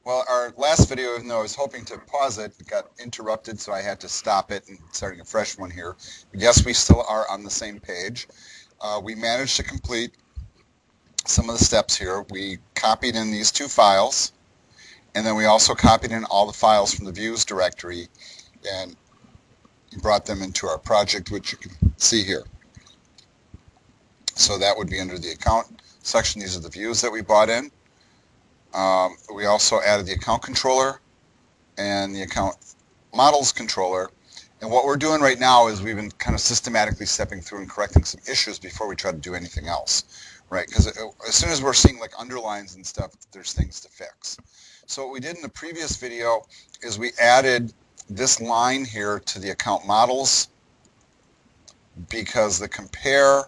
Well, our last video, even though I was hoping to pause it, got interrupted, so I had to stop it and starting a fresh one here. But yes, we still are on the same page. We managed to complete some of the steps here. We copied in these two files, and then we also copied in all the files from the views directory and brought them into our project, which you can see here. So that would be under the account section. These are the views that we brought in. We also added the account controller and the account models controller. And what we're doing right now is we've been kind of systematically stepping through and correcting some issues before we try to do anything else, right? Because as soon as we're seeing like underlines and stuff, there's things to fix. So what we did in the previous video is we added this line here to the account models because the compare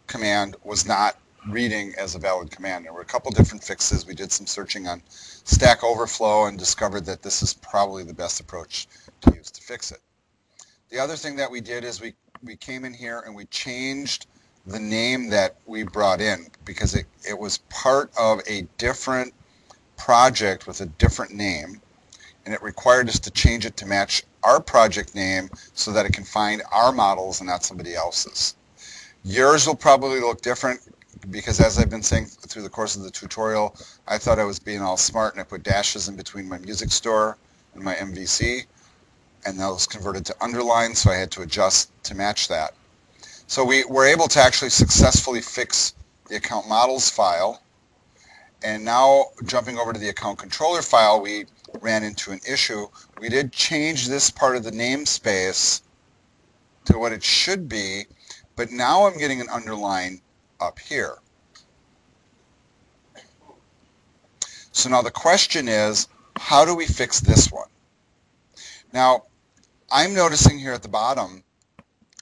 command was not reading as a valid command. There were a couple different fixes. We did some searching on Stack Overflow and discovered that this is probably the best approach to use to fix it. The other thing that we did is we came in here and we changed the name that we brought in because it was part of a different project with a different name, and it required us to change it to match our project name so that it can find our models and not somebody else's. Yours will probably look different because, as I've been saying through the course of the tutorial, I thought I was being all smart and I put dashes in between my music store and my MVC, and those converted to underlines, so I had to adjust to match that. So we were able to actually successfully fix the account models file, and now jumping over to the account controller file, we ran into an issue. We did change this part of the namespace to what it should be, but now I'm getting an underline up here. So now the question is, how do we fix this one? Now, I'm noticing here at the bottom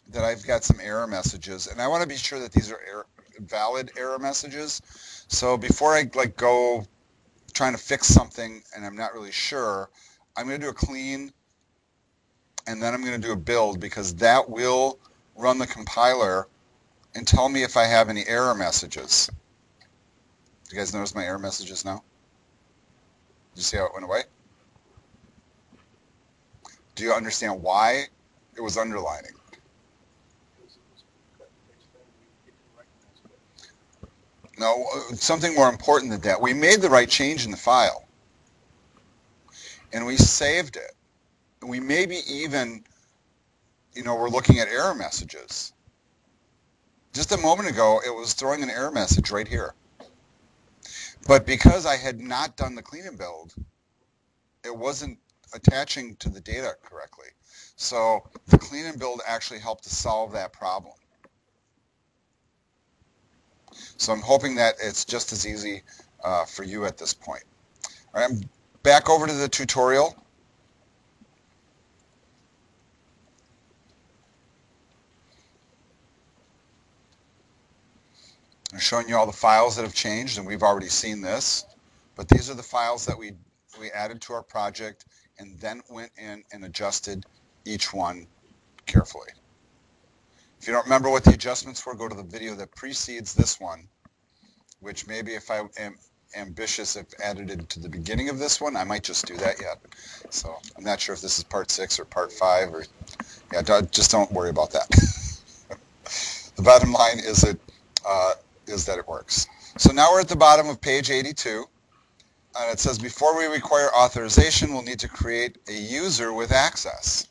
that I've got some error messages, and I want to be sure that these are valid error messages. So before I go trying to fix something and I'm not really sure, I'm going to do a clean, and then I'm going to do a build, because that will run the compiler and tell me if I have any error messages. Do you guys notice my error messages now? Did you see how it went away? Do you understand why it was underlining? No, something more important than that. We made the right change in the file, and we saved it. And we maybe even, we're looking at error messages. Just a moment ago, it was throwing an error message right here. But because I had not done the clean and build, it wasn't attaching to the data correctly. So the clean and build actually helped to solve that problem. So I'm hoping that it's just as easy for you at this point. All right, I'm back over to the tutorial. I'm showing you all the files that have changed, and we've already seen this. But these are the files that we added to our project and then went in and adjusted each one carefully. If you don't remember what the adjustments were, go to the video that precedes this one, which maybe if I am ambitious, if added it to the beginning of this one, I might just do that yet. So I'm not sure if this is part 6 or part 5, or just don't worry about that. The bottom line is that it works. So now we're at the bottom of page 82, and it says before we require authorization, we'll need to create a user with access.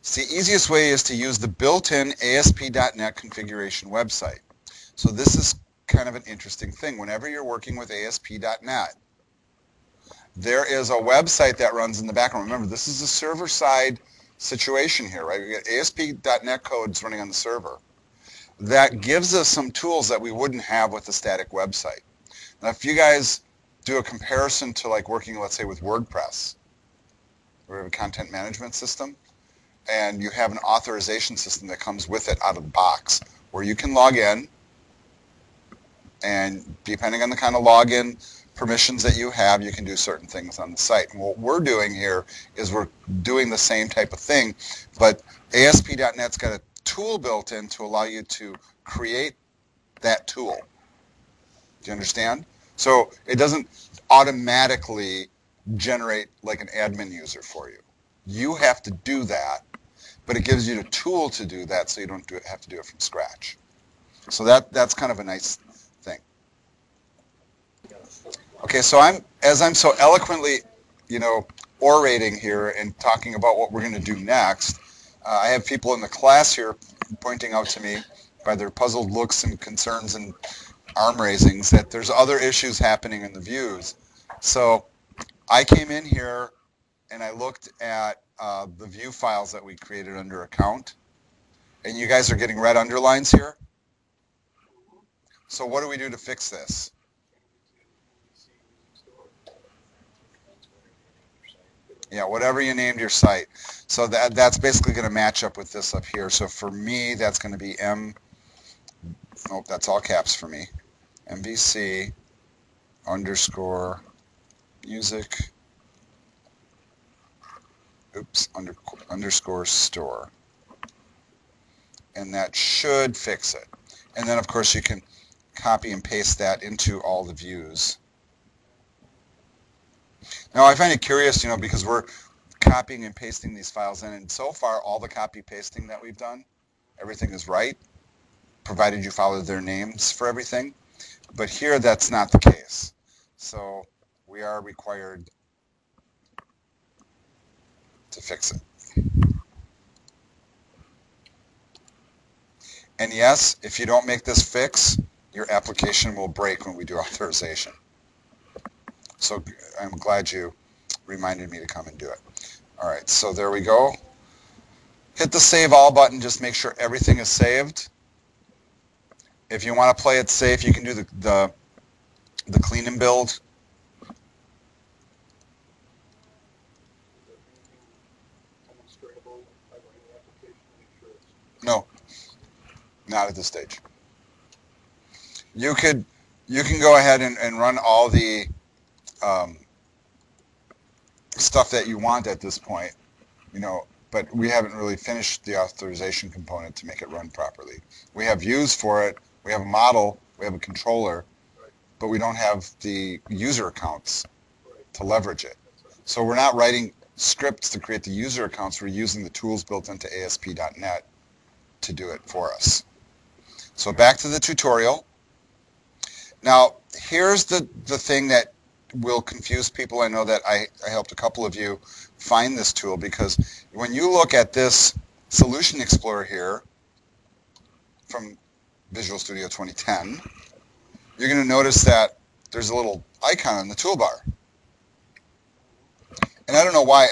So the easiest way is to use the built-in ASP.NET configuration website. So this is kind of an interesting thing. Whenever you're working with ASP.NET, there is a website that runs in the background. Remember, this is a server-side situation here, right? We got ASP.NET codes running on the server. That gives us some tools that we wouldn't have with a static website. Now, if you guys do a comparison to like working, let's say, with WordPress, we have a content management system, and you have an authorization system that comes with it out of the box, where you can log in, and depending on the kind of login permissions that you have, you can do certain things on the site. And what we're doing here is we're doing the same type of thing, but ASP.NET's got a tool built in to allow you to create that tool. Do you understand? So it doesn't automatically generate like an admin user for you. You have to do that, but it gives you the tool to do that so you don't have to do it from scratch. So that's kind of a nice thing. Okay, so as I'm so eloquently, orating here and talking about what we're going to do next, I have people in the class here pointing out to me by their puzzled looks and concerns and arm raisings that there's other issues happening in the views. So I came in here and I looked at the view files that we created under account, and you guys are getting red underlines here. So what do we do to fix this? Yeah, whatever you named your site. So that's basically going to match up with this up here. So for me, that's going to be that's all caps for me. MVC underscore music, underscore store. And that should fix it. And then, of course, you can copy and paste that into all the views. Now, I find it curious, because we're copying and pasting these files in, and so far, all the copy pasting that we've done, everything is right, provided you follow their names for everything. But here, that's not the case. So we are required to fix it. And yes, if you don't make this fix, your application will break when we do authorization. So I'm glad you reminded me to come and do it. All right, so there we go. Hit the Save All button. Just make sure everything is saved. If you want to play it safe, you can do the clean and build. No, not at this stage. You can go ahead and run all the stuff that you want at this point, but we haven't really finished the authorization component to make it run properly. We have views for it, we have a model, we have a controller, but we don't have the user accounts to leverage it. So we're not writing scripts to create the user accounts, we're using the tools built into ASP.NET to do it for us. So back to the tutorial. Now, here's the thing that will confuse people. I know that I helped a couple of you find this tool, because when you look at this Solution Explorer here from Visual Studio 2010, you're going to notice that there's a little icon in the toolbar. And I don't know why,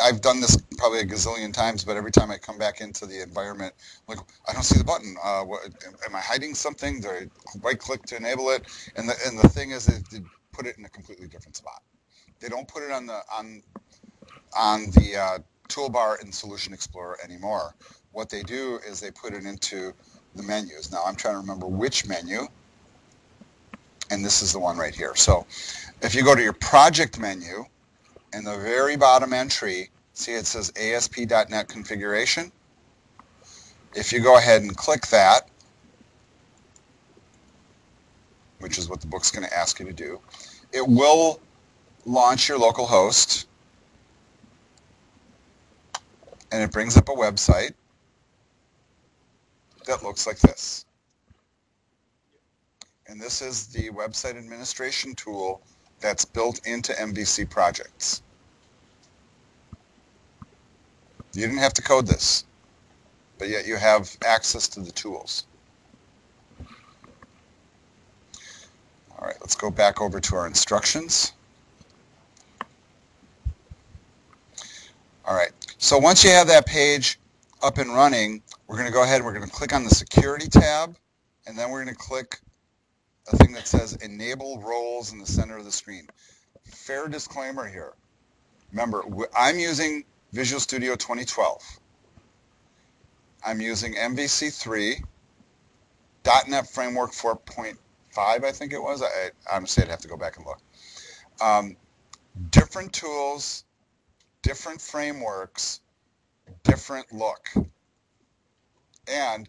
I've done this probably a gazillion times, but every time I come back into the environment, like, I don't see the button. Am I hiding something? Do I right-click to enable it? And the thing is, they put it in a completely different spot. They don't put it on the toolbar in Solution Explorer anymore. What they do is they put it into the menus. Now, I'm trying to remember which menu, and this is the one right here. So if you go to your project menu, in the very bottom entry, see it says ASP.NET configuration. If you go ahead and click that, which is what the book's going to ask you to do, it will launch your local host, and it brings up a website that looks like this. And this is the website administration tool that's built into MVC projects. You didn't have to code this, but yet you have access to the tools. All right, let's go back over to our instructions. All right, so once you have that page up and running, we're going to go ahead and we're going to click on the Security tab, and then we're going to click a thing that says Enable Roles in the center of the screen. Fair disclaimer here. Remember, I'm using Visual Studio 2012. I'm using MVC 3, .NET Framework 4.5, I think it was. Honestly, I'd have to go back and look. Different tools, different frameworks, different look, and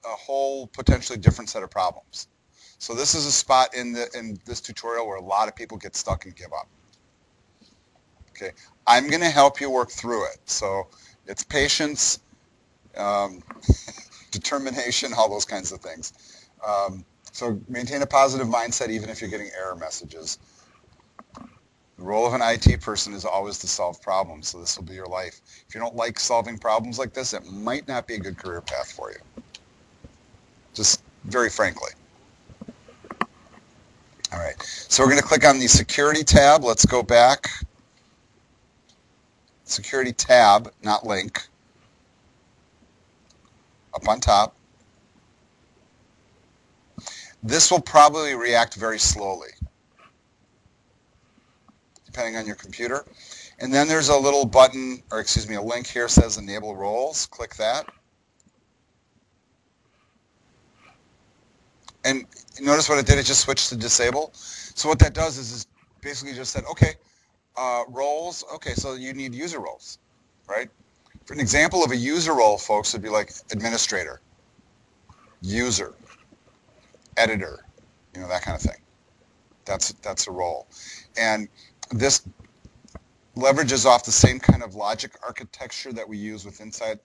a whole potentially different set of problems. So this is a spot in this tutorial where a lot of people get stuck and give up. Okay, I'm going to help you work through it. So it's patience, determination, all those kinds of things. So maintain a positive mindset even if you're getting error messages. The role of an IT person is always to solve problems, so this will be your life. If you don't like solving problems like this, it might not be a good career path for you. Just very frankly. All right, so we're going to click on the Security tab. Let's go back. Security tab, not link. Up on top. This will probably react very slowly, depending on your computer. And then there's a little button, or excuse me, a link here says Enable Roles. Click that. And notice what it did, it just switched to Disable. So what that does is basically just said, okay, roles, okay, so you need user roles, right? For an example of a user role, folks, would be like administrator, user, editor, you know, that kind of thing. That's a role. And this leverages off the same kind of logic architecture that we use with inside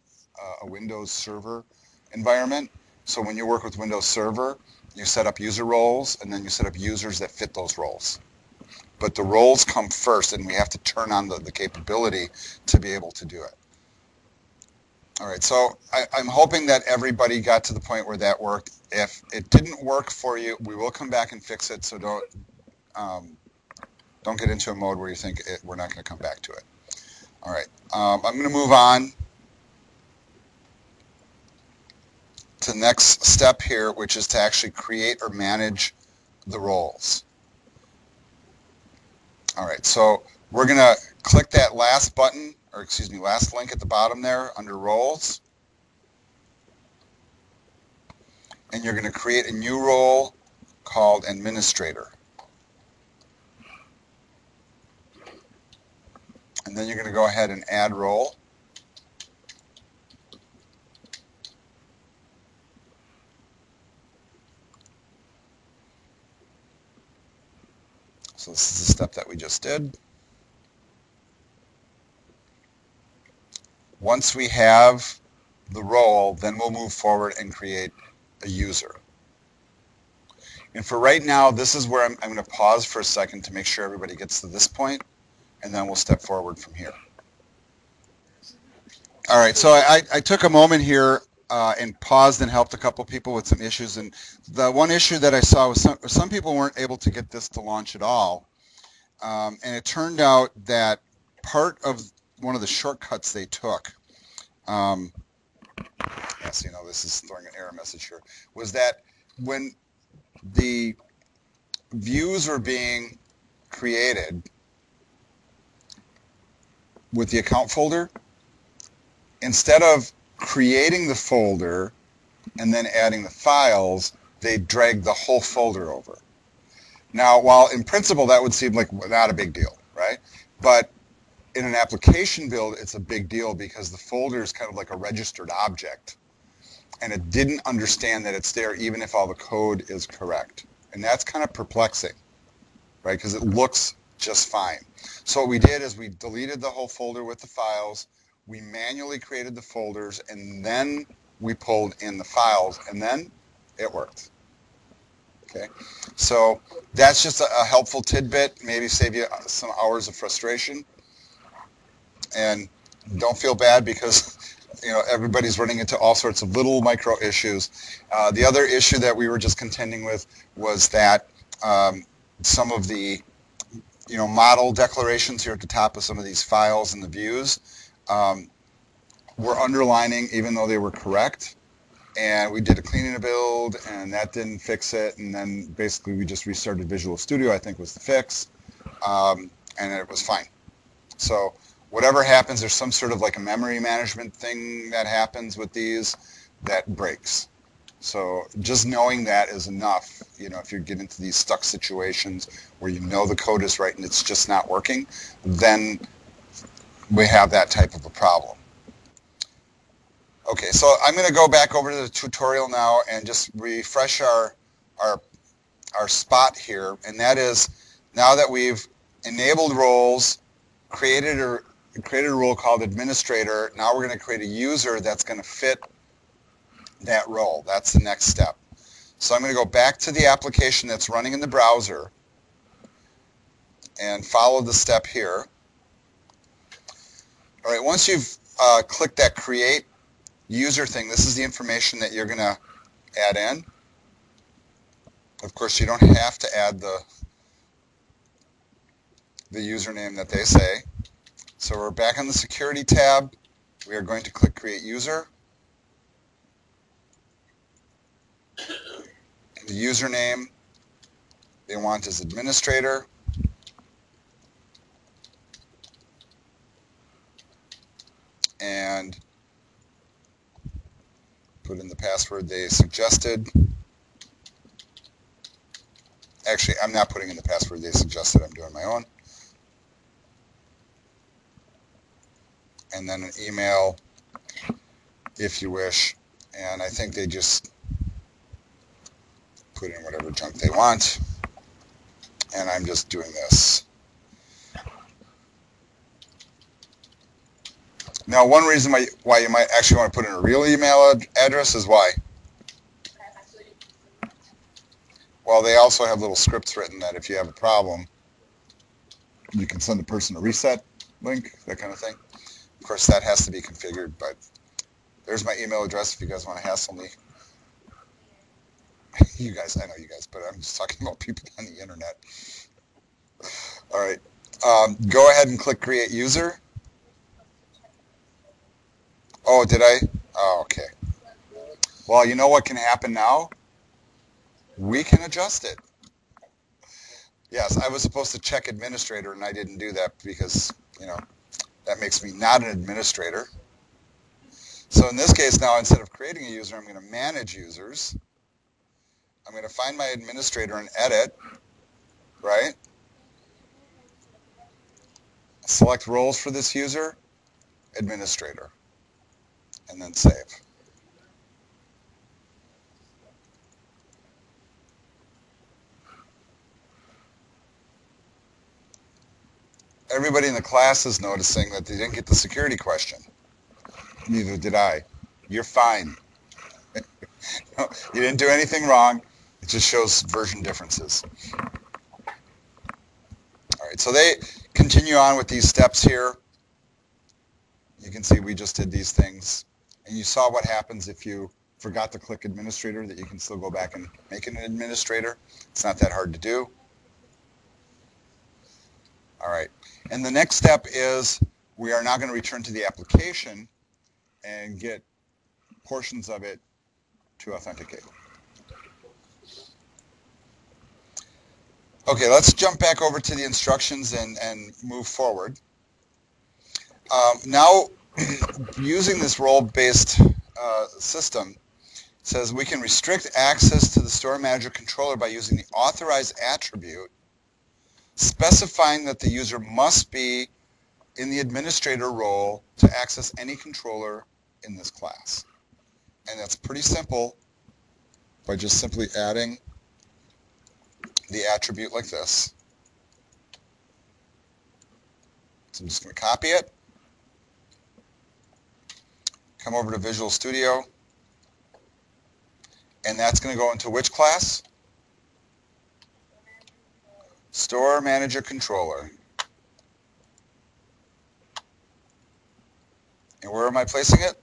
a Windows Server environment. So when you work with Windows Server, you set up user roles, and then you set up users that fit those roles. But the roles come first, and we have to turn on the capability to be able to do it. All right, so I'm hoping that everybody got to the point where that worked. If it didn't work for you, we will come back and fix it, so don't get into a mode where you think we're not going to come back to it. All right, I'm going to move on to the next step here, which is to actually create or manage the roles. All right, so we're going to click that last button, or excuse me, last link at the bottom there under roles. And you're going to create a new role called administrator. And then you're going to go ahead and add role. So this is the step that we just did. Once we have the role, then we'll move forward and create a user. And for right now, this is where I'm going to pause for a second to make sure everybody gets to this point, and then we'll step forward from here. All right, so I took a moment here and paused and helped a couple people with some issues. And the one issue that I saw was some people weren't able to get this to launch at all. And it turned out that part of one of the shortcuts they took, yes, you know, this is throwing an error message here, was that when the views were being created with the account folder, instead of creating the folder and then adding the files, they dragged the whole folder over. Now, while in principle that would seem like not a big deal, right? But in an application build, it's a big deal because the folder is kind of like a registered object, and it didn't understand that it's there even if all the code is correct. And that's kind of perplexing, right? Because it looks just fine. So what we did is we deleted the whole folder with the files, we manually created the folders, and then we pulled in the files, and then it worked. Okay, so that's just a helpful tidbit, maybe save you some hours of frustration. And don't feel bad because you know everybody's running into all sorts of little micro issues. The other issue that we were just contending with was that some of the model declarations here at the top of some of these files and the views were underlining even though they were correct. And we did a cleaning of build, and that didn't fix it. And then basically we just restarted Visual Studio, I think was the fix, and it was fine. So whatever happens, there's some sort of like a memory management thing that happens with these that breaks. So just knowing that is enough. If you get into these stuck situations where you know the code is right and it's just not working, then we have that type of a problem. Okay, so I'm going to go back over to the tutorial now and just refresh our our spot here, and that is now that we've enabled roles, created a role called administrator, now we're going to create a user that's going to fit that role. That's the next step. So I'm going to go back to the application that's running in the browser and follow the step here. All right, once you've clicked that create user thing, this is the information that you're going to add in. Of course, you don't have to add the username that they say. So we're back on the security tab. We are going to click create user. The username they want is administrator. And put in the password they suggested. Actually, I'm not putting in the password they suggested. I'm doing my own. And then an email, if you wish. And I think they just put in whatever junk they want. And I'm just doing this. Now, one reason why you might actually want to put in a real email address is why? Well, they also have little scripts written that if you have a problem, you can send the person a reset link, that kind of thing. Of course, that has to be configured, but there's my email address if you guys want to hassle me. You guys, I know you guys, but I'm just talking about people on the internet. All right. Go ahead and click create user. Oh, did I? Oh, okay. Well, you know what can happen now? We can adjust it. Yes, I was supposed to check administrator, and I didn't do that because, you know, that makes me not an administrator. So in this case now, instead of creating a user, I'm going to manage users. I'm going to find my administrator and edit, right? Select roles for this user, administrator, and then save. Everybody in the class is noticing that they didn't get the security question. Neither did I. You're fine. You didn't do anything wrong. It just shows version differences. All right, so they continue on with these steps here. You can see we just did these things. And you saw what happens if you forgot to click administrator, that you can still go back and make it an administrator. It's not that hard to do. All right. And the next step is we are now going to return to the application and get portions of it to authenticate. Okay, let's jump back over to the instructions and move forward. Now, using this role-based system, it says we can restrict access to the store manager controller by using the authorized attribute, specifying that the user must be in the administrator role to access any controller in this class. And that's pretty simple by just simply adding the attribute like this. So I'm just going to copy it, come over to Visual Studio, and that's going to go into which class? Store Manager Controller. And where am I placing it?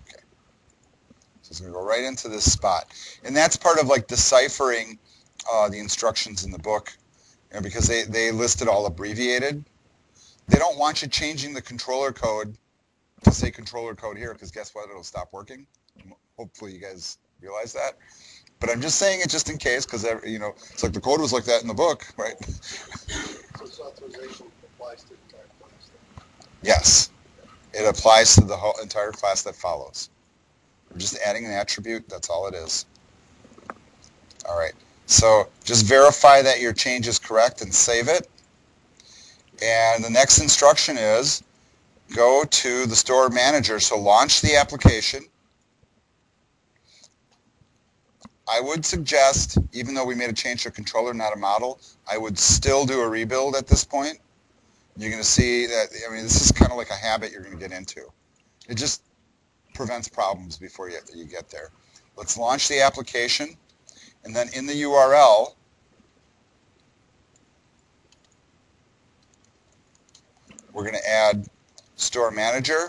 Okay. So it's going to go right into this spot. And that's part of like deciphering the instructions in the book, you know, because they list it all abbreviated. They don't want you changing the controller code to say controller code here, because guess what? It'll stop working. Hopefully you guys realize that. But I'm just saying it just in case, because, you know, it's like the code was like that in the book, right? So this authorization applies to the entire class then? Yes. It applies to the whole entire class that follows. We're just adding an attribute. That's all it is. All right. So just verify that your change is correct and save it. And the next instruction is go to the store manager. So launch the application. I would suggest, even though we made a change to a controller, not a model, I would still do a rebuild at this point. You're going to see that, I mean, this is kind of like a habit you're going to get into. It just prevents problems before you get there. Let's launch the application, and then in the URL, we're going to add store manager,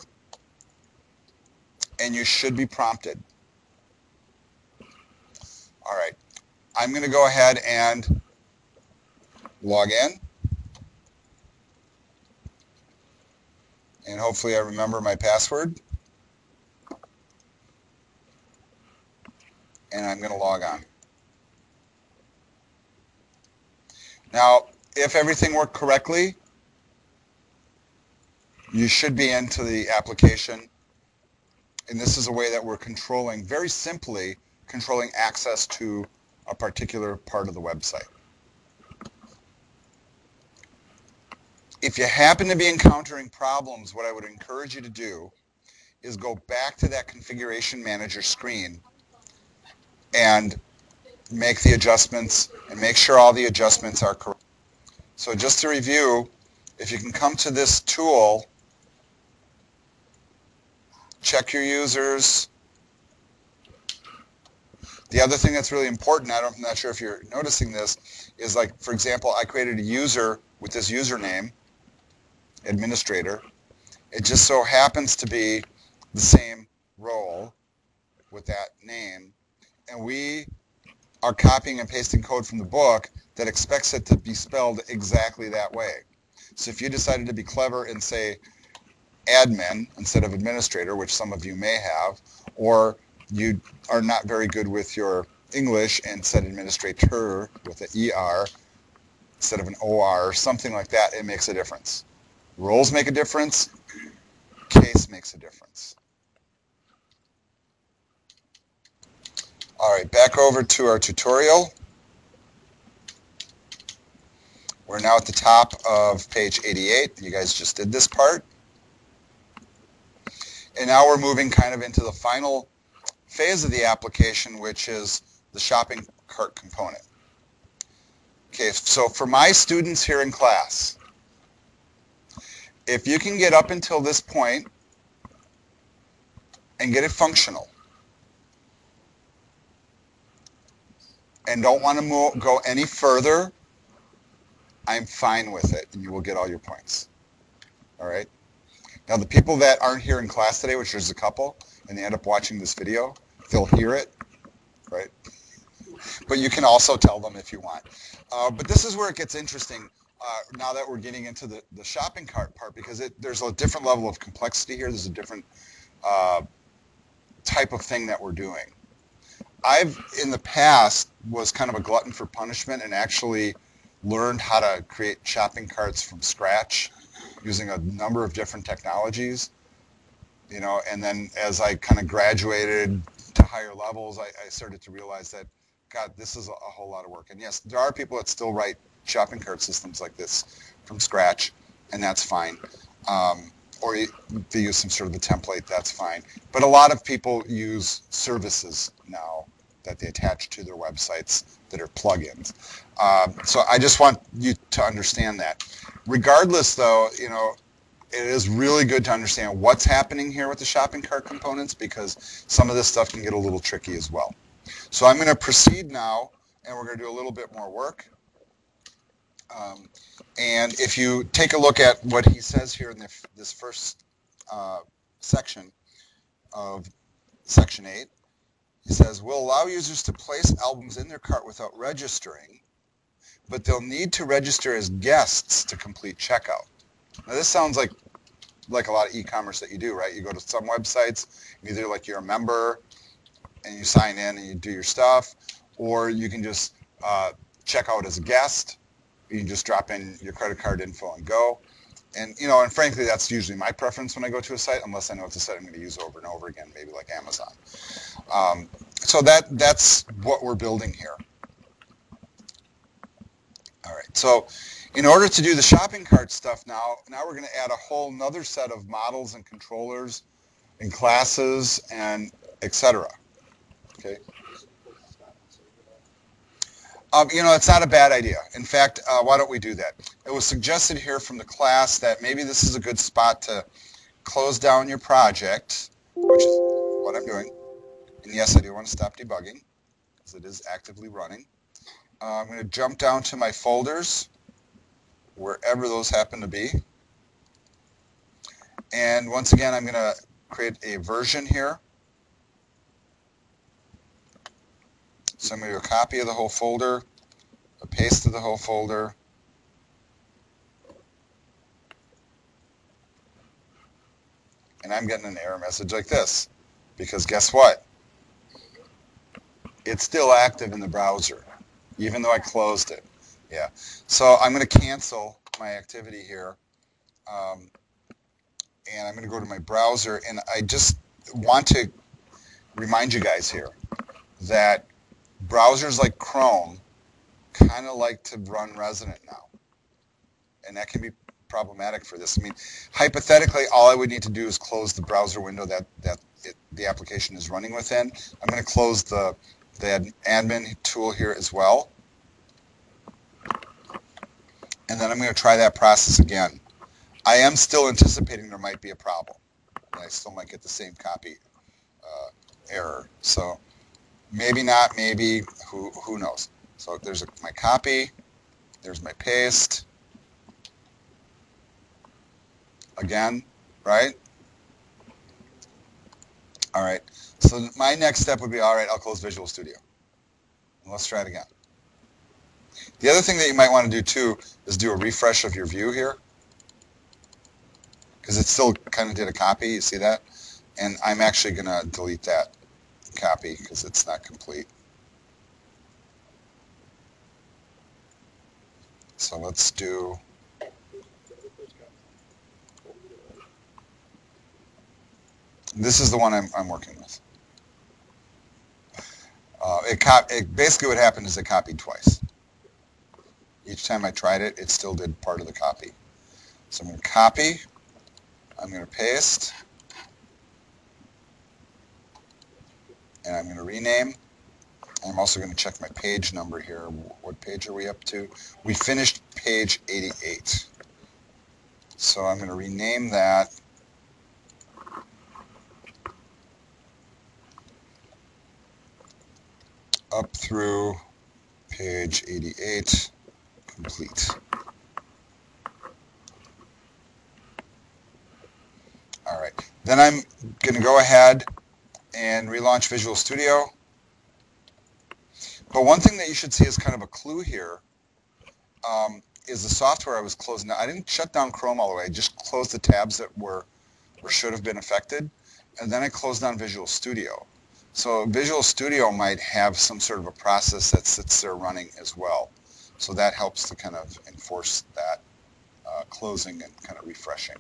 and you should be prompted. All right, I'm going to go ahead and log in, and hopefully I remember my password, and I'm going to log on. Now, if everything worked correctly, you should be into the application, and this is a way that we're controlling, very simply, controlling access to a particular part of the website. If you happen to be encountering problems, what I would encourage you to do is go back to that configuration manager screen and make the adjustments and make sure all the adjustments are correct. So just to review, if you can come to this tool, check your users. The other thing that's really important, I'm not sure if you're noticing this, is like, for example, I created a user with this username, administrator. It just so happens to be the same role with that name, and we are copying and pasting code from the book that expects it to be spelled exactly that way. So if you decided to be clever and say admin instead of administrator, which some of you may have, or you are not very good with your English and said administrator with an ER instead of an OR, something like that, it makes a difference. Roles make a difference. Case makes a difference. All right, back over to our tutorial. We're now at the top of page 88. You guys just did this part. And now we're moving kind of into the final phase of the application, which is the shopping cart component. Okay, so for my students here in class, if you can get up until this point and get it functional, and don't want to go any further, I'm fine with it, and you will get all your points. All right? Now, the people that aren't here in class today, which there's a couple, and they end up watching this video, they'll hear it, right? But you can also tell them if you want. But this is where it gets interesting now that we're getting into the shopping cart part, because there's a different level of complexity here. There's a different type of thing that we're doing. I've, in the past, was kind of a glutton for punishment and actually learned how to create shopping carts from scratch using a number of different technologies, you know, and then as I kind of graduated to higher levels, I started to realize that, God, this is a whole lot of work. And yes, there are people that still write shopping cart systems like this from scratch, and that's fine. Or they use some sort of a template, that's fine. But a lot of people use services now that they attach to their websites that are plugins. So I just want you to understand that. Regardless, though, you know, it is really good to understand what's happening here with the shopping cart components, because some of this stuff can get a little tricky as well. So I'm going to proceed now, and we're going to do a little bit more work. And if you take a look at what he says here in this first section of section 8, he says, we'll allow users to place albums in their cart without registering, but they'll need to register as guests to complete checkout. Now this sounds like a lot of e-commerce that you do, right? You go to some websites, either like you're a member and you sign in and you do your stuff, or you can just check out as a guest. You can just drop in your credit card info and go. And, you know, and frankly, that's usually my preference when I go to a site, unless I know it's a site I'm going to use over and over again, maybe like Amazon. So that's what we're building here. All right, so in order to do the shopping cart stuff now we're going to add a whole nother set of models and controllers and classes and etc. Okay. You know, it's not a bad idea. In fact, why don't we do that? It was suggested here from the class that maybe this is a good spot to close down your project, which is what I'm doing. And yes, I do want to stop debugging because it is actively running. I'm going to jump down to my folders, wherever those happen to be. And once again, I'm going to create a version here. So I'm going to do a copy of the whole folder, a paste of the whole folder, and I'm getting an error message like this. Because guess what? It's still active in the browser, even though I closed it. Yeah. So I'm going to cancel my activity here. And I'm going to go to my browser. And I just want to remind you guys here that browsers like Chrome kind of like to run Resident now. And that can be problematic for this. I mean, hypothetically, all I would need to do is close the browser window that the application is running within. I'm going to close the admin tool here as well. And then I'm going to try that process again. I am still anticipating there might be a problem. And I still might get the same copy error. So maybe not, maybe, who knows. So there's my copy. There's my paste. Again, right? All right. So my next step would be, all right, I'll close Visual Studio. And let's try it again. The other thing that you might want to do too is do a refresh of your view here. Because it still kind of did a copy, you see that? And I'm actually going to delete that copy because it's not complete. So let's do... This is the one I'm working with. Basically what happened is it copied twice. Each time I tried it, it still did part of the copy. So I'm going to copy. I'm going to paste. And I'm going to rename. And I'm also going to check my page number here. What page are we up to? We finished page 88. So I'm going to rename that. Up through page 88, complete. All right. Then I'm going to go ahead and relaunch Visual Studio. But one thing that you should see as kind of a clue here is the software I was closing. Now, I didn't shut down Chrome all the way. I just closed the tabs that were or should have been affected. And then I closed down Visual Studio. So Visual Studio might have some sort of a process that sits there running as well. So that helps to kind of enforce that closing and kind of refreshing.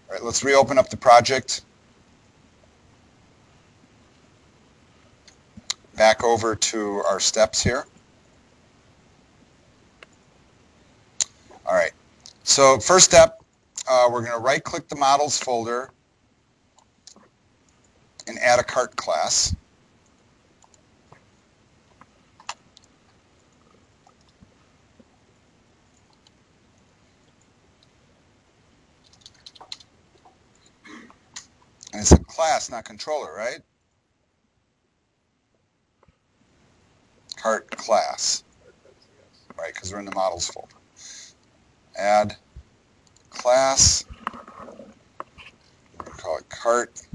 All right, let's reopen up the project. Back over to our steps here. All right, so first step, we're going to right-click the models folder and add a cart class. And it's a class, not controller, right? Cart class, right, because we're in the models folder. Add class, we're going to call it cart.cs,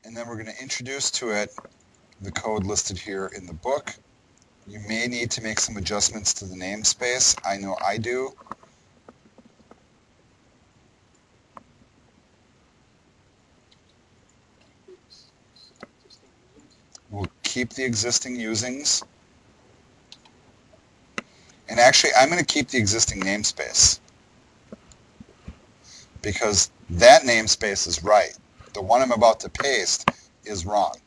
and then we're going to introduce to it the code listed here in the book. You may need to make some adjustments to the namespace. I know I do. We'll keep the existing usings. And actually, I'm going to keep the existing namespace because that namespace is right. The one I'm about to paste is wrong.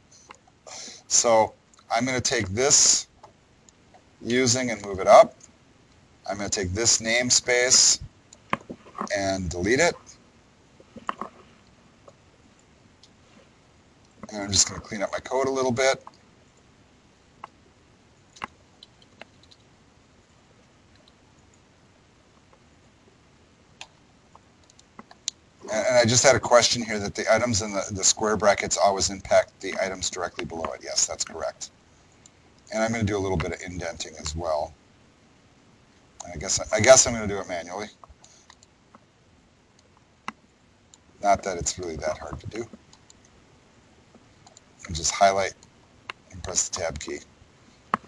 So I'm going to take this using and move it up. I'm going to take this namespace and delete it. And I'm just going to clean up my code a little bit. And I just had a question here that the items in the square brackets always impact the items directly below it. Yes, that's correct. And I'm going to do a little bit of indenting as well. I guess I'm going to do it manually. Not that it's really that hard to do. And just highlight and press the tab key.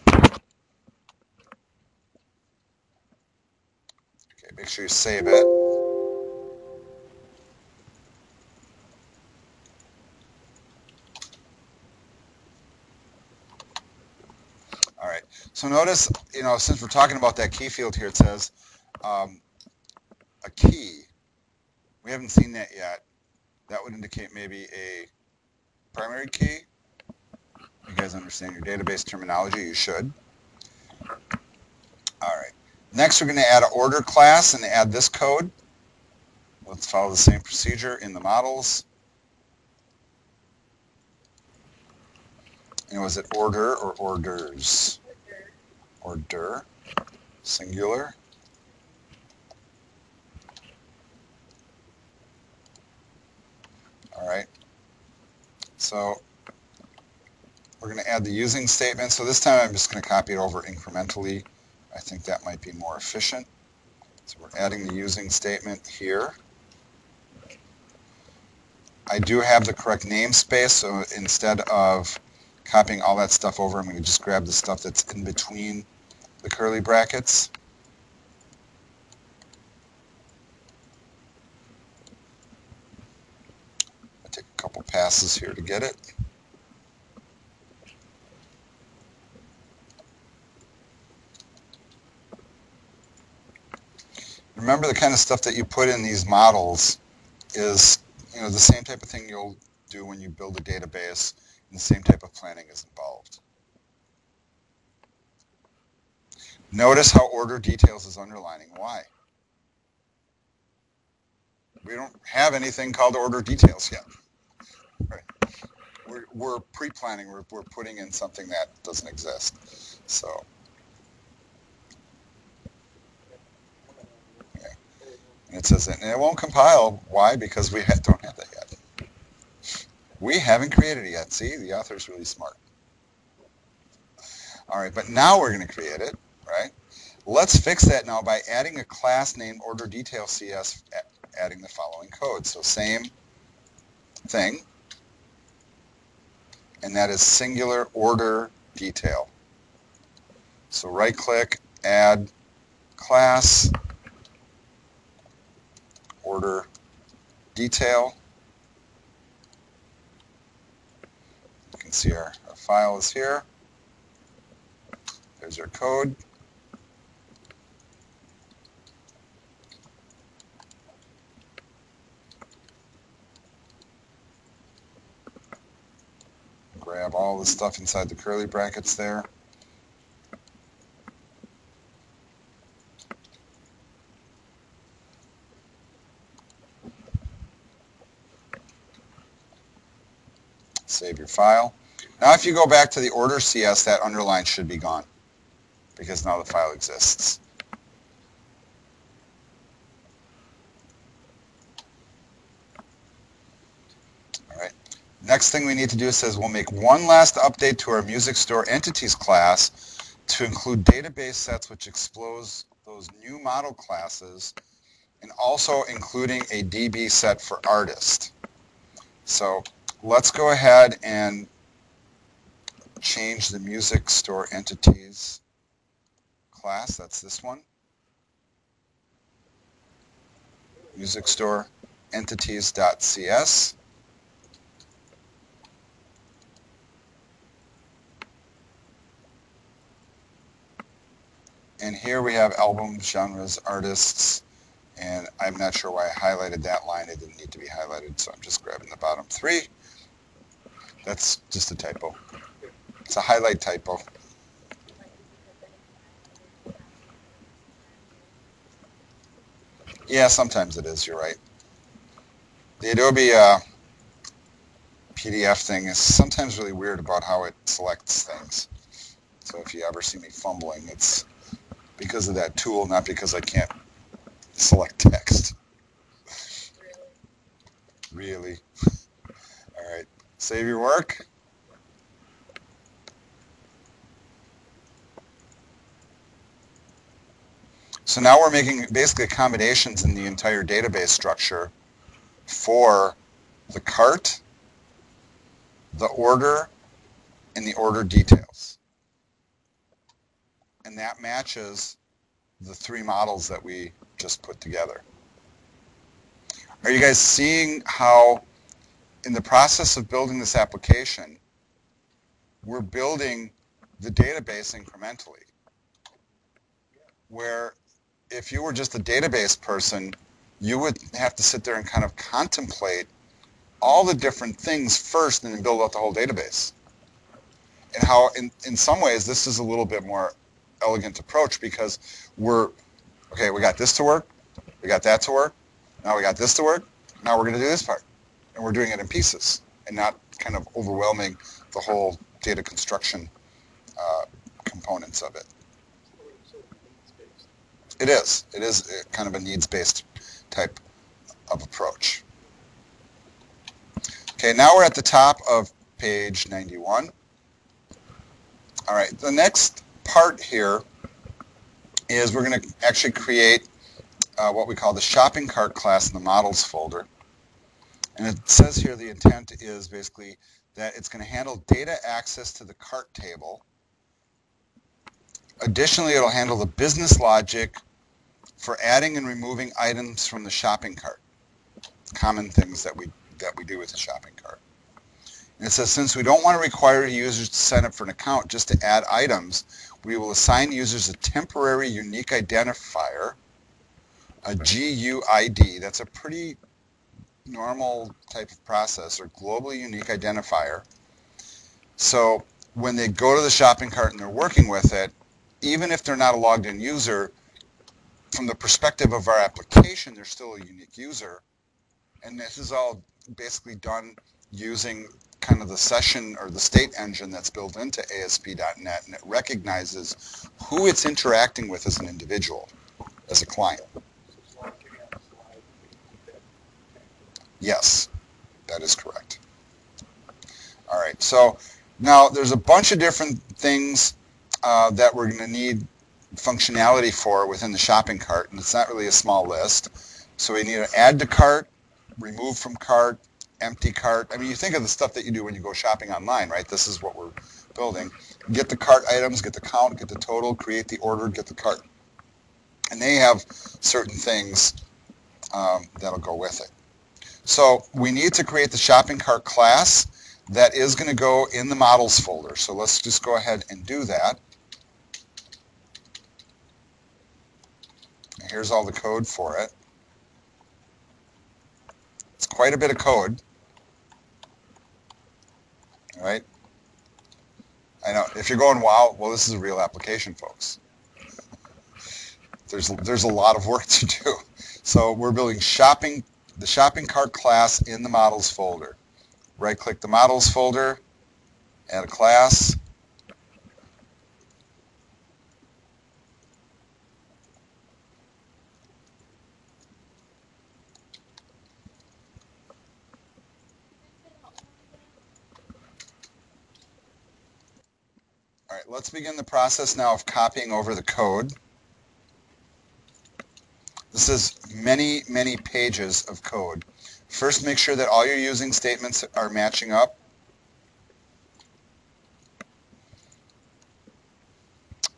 Okay, make sure you save it. All right. So notice, since we're talking about that key field here, it says a key. We haven't seen that yet. That would indicate maybe a primary key. You guys understand your database terminology? You should. All right. Next, we're going to add an order class and add this code. Let's follow the same procedure in the models. And was it order or orders? Order, singular. All right. So we're going to add the using statement. So this time I'm just going to copy it over incrementally. I think that might be more efficient. So we're adding the using statement here. I do have the correct namespace, so instead of copying all that stuff over, I'm going to just grab the stuff that's in between the curly brackets. I'll take a couple passes here to get it. Remember, the kind of stuff that you put in these models is the same type of thing you'll do when you build a database, and the same type of planning is involved. Notice how order details is underlining. Why? We don't have anything called order details yet. Right. We're pre-planning. We're putting in something that doesn't exist. So, yeah. And it says, and it won't compile. Why? Because we don't have that yet. We haven't created it yet. See, the author's really smart. All right, but now we're going to create it, right? Let's fix that now by adding a class named order detail CS, adding the following code. So same thing, and that is singular order detail. So right click, add class, order detail. You can see our file is here. There's our code. Grab all the stuff inside the curly brackets there. Save your file. Now if you go back to the order CS, that underline should be gone because now the file exists. All right. Next thing we need to do says we'll make one last update to our music store entities class to include database sets which expose those new model classes and also including a DB set for artist. So let's go ahead and change the music store entities class. That's this one. Music store entities.cs. And here we have albums, genres, artists, and I'm not sure why I highlighted that line. It didn't need to be highlighted, so I'm just grabbing the bottom three. That's just a typo. It's a highlight typo. Yeah, sometimes it is. You're right. The Adobe PDF thing is sometimes really weird about how it selects things. So if you ever see me fumbling, it's because of that tool, not because I can't select text. Really? All right. Save your work. So now we're making basically accommodations in the entire database structure for the cart, the order, and the order details. And that matches the three models that we just put together. Are you guys seeing how in the process of building this application, we're building the database incrementally? Where if you were just a database person, you would have to sit there and kind of contemplate all the different things first and then build out the whole database. And how in some ways this is a little bit more elegant approach because okay, we got this to work, we got that to work, now we got this to work, now we're going to do this part. And we're doing it in pieces and not kind of overwhelming the whole data construction components of it. It is. It is kind of a needs-based type of approach. Okay, now we're at the top of page 91. All right, the next part here is we're going to actually create what we call the shopping cart class in the models folder. And it says here the intent is basically that it's going to handle data access to the cart table. Additionally, it'll handle the business logic for adding and removing items from the shopping cart. Common things that we do with the shopping cart. And it says, since we don't want to require users to sign up for an account just to add items, we will assign users a temporary unique identifier, a GUID. That's a pretty normal type of process, or globally unique identifier. So when they go to the shopping cart and they're working with it, even if they're not a logged in user, from the perspective of our application, they're still a unique user. And this is all basically done using kind of the session or the state engine that's built into ASP.NET, and it recognizes who it's interacting with as an individual, as a client. Yes, that is correct. All right, so now there's a bunch of different things that we're going to need functionality for within the shopping cart, and it's not really a small list. So we need to add to cart, remove from cart, empty cart. I mean, you think of the stuff that you do when you go shopping online, right? This is what we're building. Get the cart items, get the count, get the total, create the order, get the cart. And they have certain things that'll go with it. So we need to create the shopping cart class that is going to go in the models folder. So let's just go ahead and do that. And here's all the code for it. It's quite a bit of code. All right. I know. If you're going, wow, well, this is a real application, folks. There's a lot of work to do. So we're building the shopping cart class in the models folder. Right-click the models folder, add a class. All right, let's begin the process now of copying over the code. This is many, many pages of code. First, make sure that all your using statements are matching up.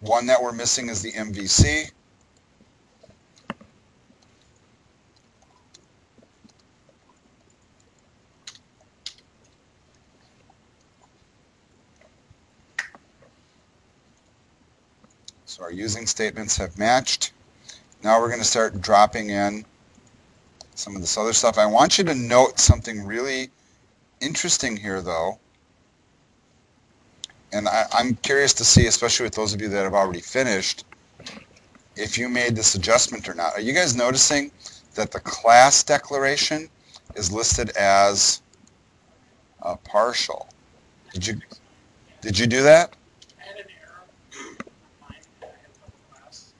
One that we're missing is the MVC. So our using statements have matched. Now we're going to start dropping in some of this other stuff. I want you to note something really interesting here, though. And I'm curious to see, especially with those of you that have already finished, if you made this adjustment or not. Are you guys noticing that the class declaration is listed as partial? Did you do that? I had an error on mine. I had a couple class.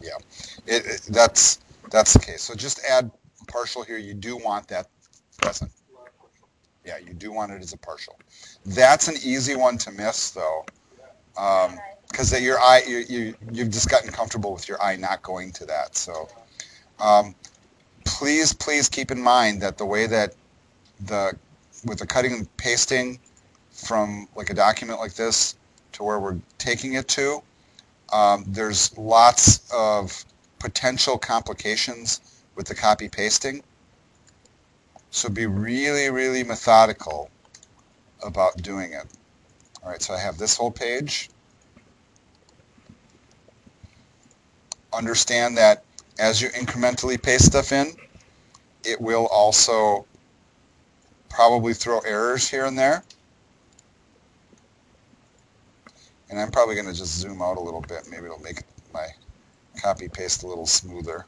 Yeah, that's the case. So just add partial here. You do want that present. Yeah, you do want it as a partial. That's an easy one to miss, though, because that your eye, you've just gotten comfortable with your eye not going to that. So please keep in mind that the way that with the cutting and pasting from like a document like this to where we're taking it to, there's lots of potential complications with the copy pasting. So be really methodical about doing it. All right, so I have this whole page. Understand that as you incrementally paste stuff in, it will also probably throw errors here and there. And I'm probably going to just zoom out a little bit. Maybe it'll make my copy paste a little smoother.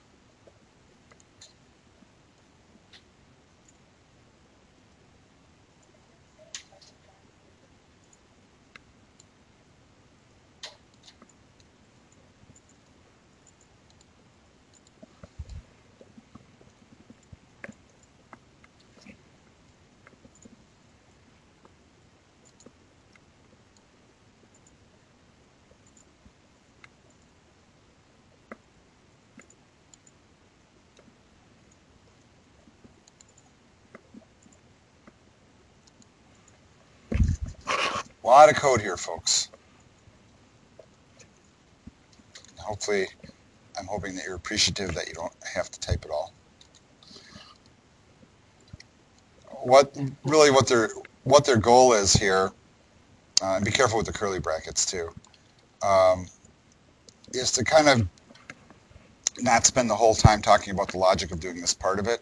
A lot of code here, folks. Hopefully, I'm hoping that you're appreciative that you don't have to type it all. What their goal is here, and be careful with the curly brackets too, is to kind of not spend the whole time talking about the logic of doing this part of it.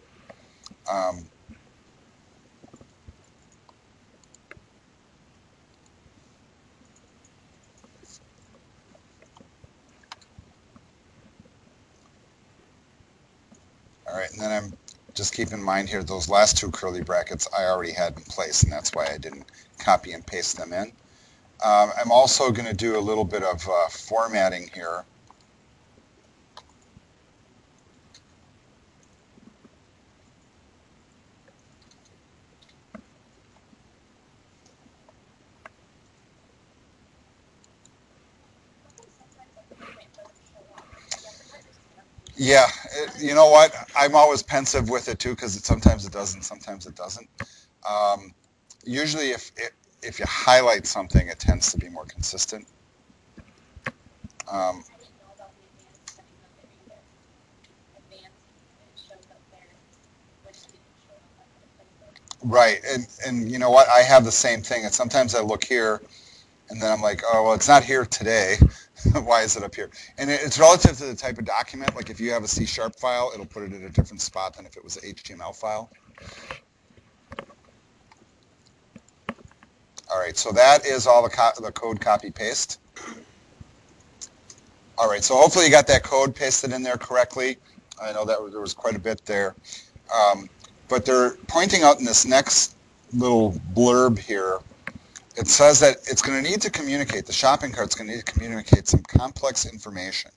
All right, and then I'm just keep in mind here, those last two curly brackets I already had in place, and that's why I didn't copy and paste them in. I'm also going to do a little bit of formatting here. Yeah, you know what? I'm always pensive with it too because sometimes it does and sometimes it doesn't. Usually if you highlight something, it tends to be more consistent. Right, and you know what? I have the same thing. And sometimes I look here, and then I'm like, oh, well, it's not here today. Why is it up here? And it's relative to the type of document. Like if you have a C# file, it'll put it in a different spot than if it was an HTML file. All right, so that is all the code copy paste. All right, so hopefully you got that code pasted in there correctly. I know that there was quite a bit there. But they're pointing out in this next little blurb here, it says that it's going to need to communicate, the shopping cart's going to need to communicate some complex information.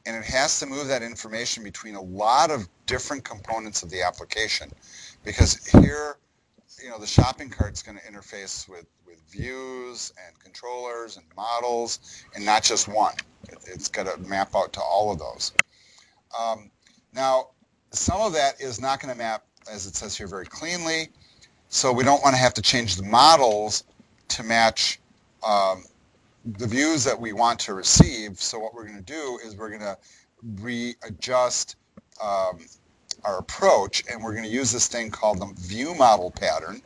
And it has to move that information between a lot of different components of the application. Because here, you know, the shopping cart's going to interface with views and controllers and models, and not just one. It's got to map out to all of those. Now, some of that is not going to map, as it says here, very cleanly. So we don't want to have to change the models to match the views that we want to receive. So what we're going to do is we're going to readjust our approach, and we're going to use this thing called the view model pattern,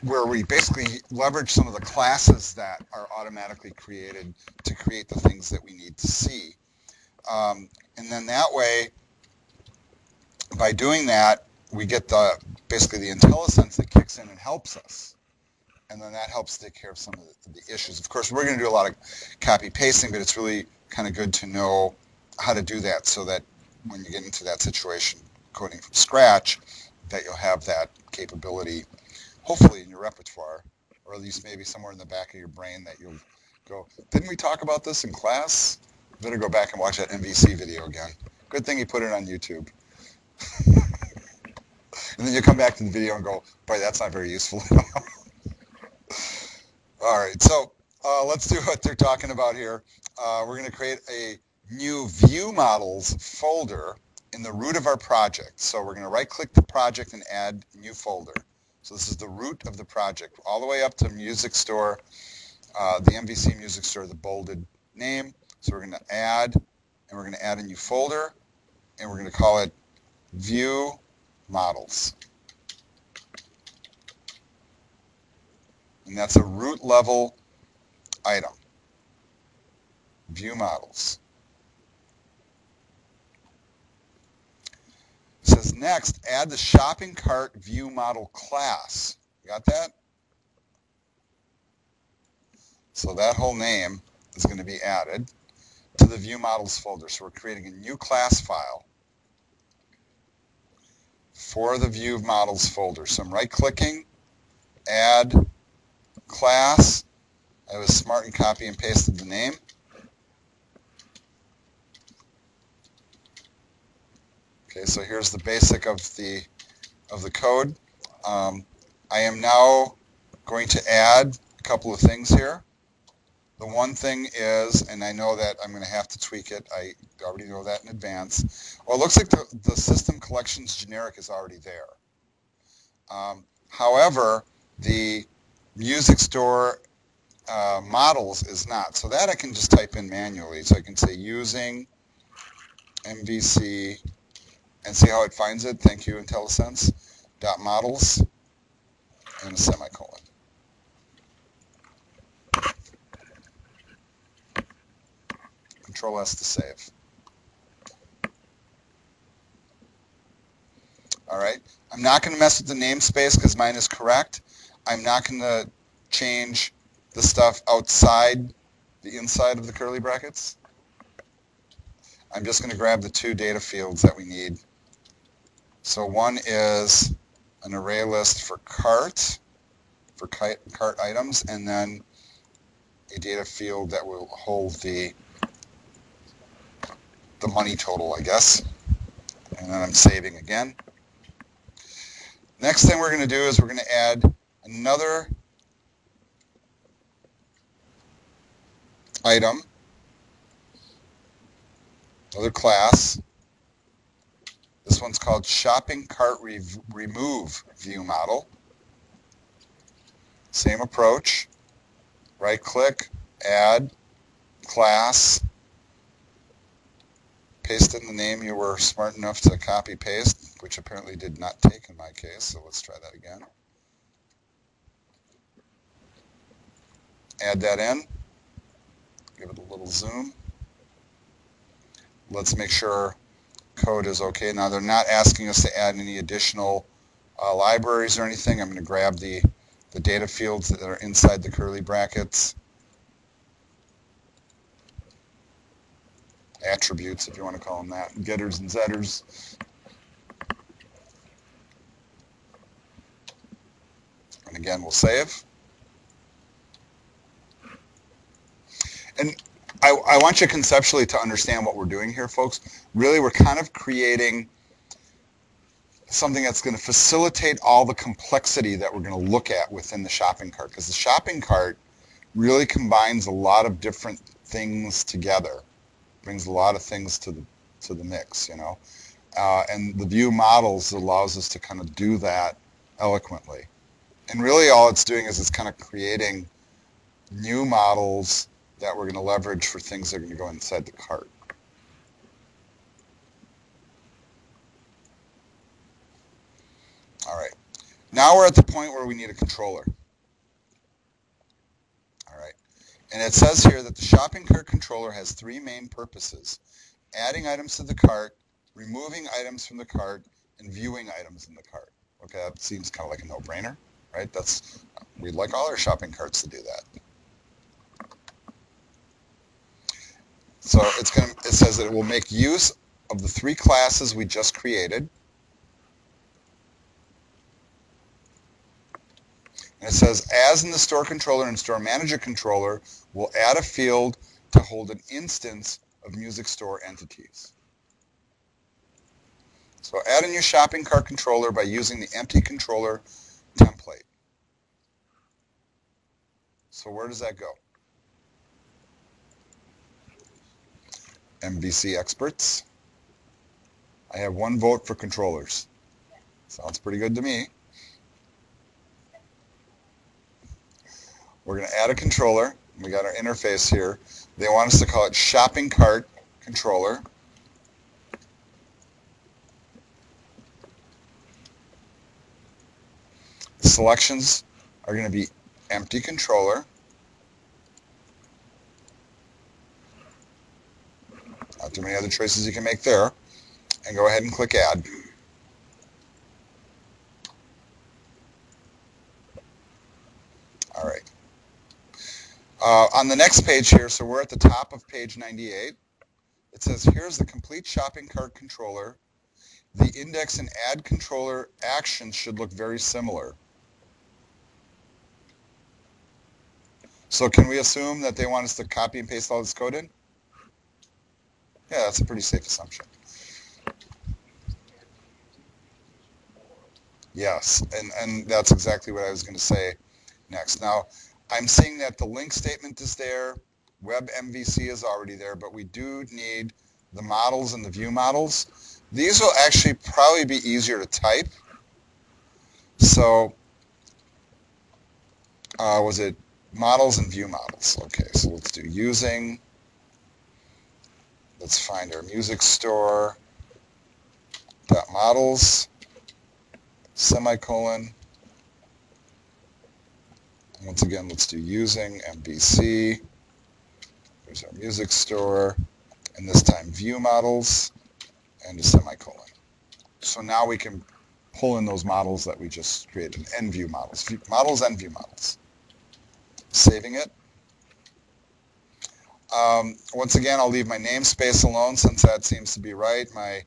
where we basically leverage some of the classes that are automatically created to create the things that we need to see. And then that way, by doing that, we get basically the IntelliSense that kicks in and helps us. And then that helps take care of some of the issues. Of course, we're going to do a lot of copy pasting, but it's really kind of good to know how to do that so that when you get into that situation, coding from scratch, that you'll have that capability, hopefully in your repertoire, or at least maybe somewhere in the back of your brain that you'll go, didn't we talk about this in class? Better go back and watch that MVC video again. Good thing he put it on YouTube. And then you come back to the video and go, boy, that's not very useful at all. All right, so let's do what they're talking about here. We're going to create a new view models folder in the root of our project. So we're going to right-click the project and add new folder. So this is the root of the project, all the way up to Music Store, the MVC Music Store, the bolded name. So we're going to add, and we're going to add a new folder, and we're going to call it View Models. And that's a root level item. View Models. It says next, add the shopping cart view model class. You got that? So that whole name is going to be added to the view models folder. So we're creating a new class file for the view models folder. So I'm right-clicking, add class. I was smart and copy and pasted the name. Okay, so here's the basic of the code. I am now going to add a couple of things here. The one thing is, and I know that I'm going to have to tweak it. I already know that in advance. Well, it looks like the system collections generic is already there. However, the music store models is not. So that I can just type in manually. So I can say using MVC and see how it finds it. Thank you, IntelliSense. .models and a semicolon. Control S to save. All right. I'm not going to mess with the namespace because mine is correct. I'm not going to change the stuff outside the inside of the curly brackets. I'm just going to grab the two data fields that we need. So one is an array list for cart items, and then a data field that will hold the money total, I guess. And then I'm saving again. Next thing we're going to do is we're going to add another item, another class. This one's called Shopping Cart Remove View Model. Same approach. Right-click, add, class, paste in the name you were smart enough to copy-paste, which apparently did not take in my case, so let's try that again. Add that in. Give it a little zoom. Let's make sure code is okay. Now they're not asking us to add any additional libraries or anything. I'm going to grab the data fields that are inside the curly brackets. Attributes, if you want to call them that. Getters and setters. And again, we'll save. And I want you conceptually to understand what we're doing here, folks. Really, we're kind of creating something that's going to facilitate all the complexity that we're going to look at within the shopping cart. Because the shopping cart really combines a lot of different things together. Brings a lot of things to the mix, you know. And the view models allows us to kind of do that eloquently. And really all it's doing is it's kind of creating new models that we're going to leverage for things that are going to go inside the cart. All right. Now we're at the point where we need a controller. All right. And it says here that the shopping cart controller has three main purposes: adding items to the cart, removing items from the cart, and viewing items in the cart Okay, that seems kind of like a no-brainer, right? We'd like all our shopping carts to do that. So it says that it will make use of the 3 classes we just created. And it says, as in the store controller and store manager controller, we'll add a field to hold an instance of music store entities. So add in your shopping cart controller by using the empty controller template. So where does that go? MVC experts. I have 1 vote for controllers. Sounds pretty good to me. We're going to add a controller. We got our interface here. They want us to call it shopping cart controller. The selections are going to be empty controller. Not too many other choices you can make there. And go ahead and click add. All right. On the next page here, so we're at the top of page 98. It says, here's the complete shopping cart controller. The index and add controller actions should look very similar. So can we assume that they want us to copy and paste all this code in? Yeah, that's a pretty safe assumption. Yes, and that's exactly what I was going to say next. Now, I'm seeing that the link statement is there, web MVC is already there, but we do need the models and the view models. These will actually probably be easier to type. So, was it models and view models? Okay, so let's do using. Let's find our music store. Dot models, semicolon. Once again, let's do using MVC. There's our music store. And this time view models and a semicolon. So now we can pull in those models that we just created, and view models. Models and view models. Saving it. Once again, I'll leave my namespace alone since that seems to be right. My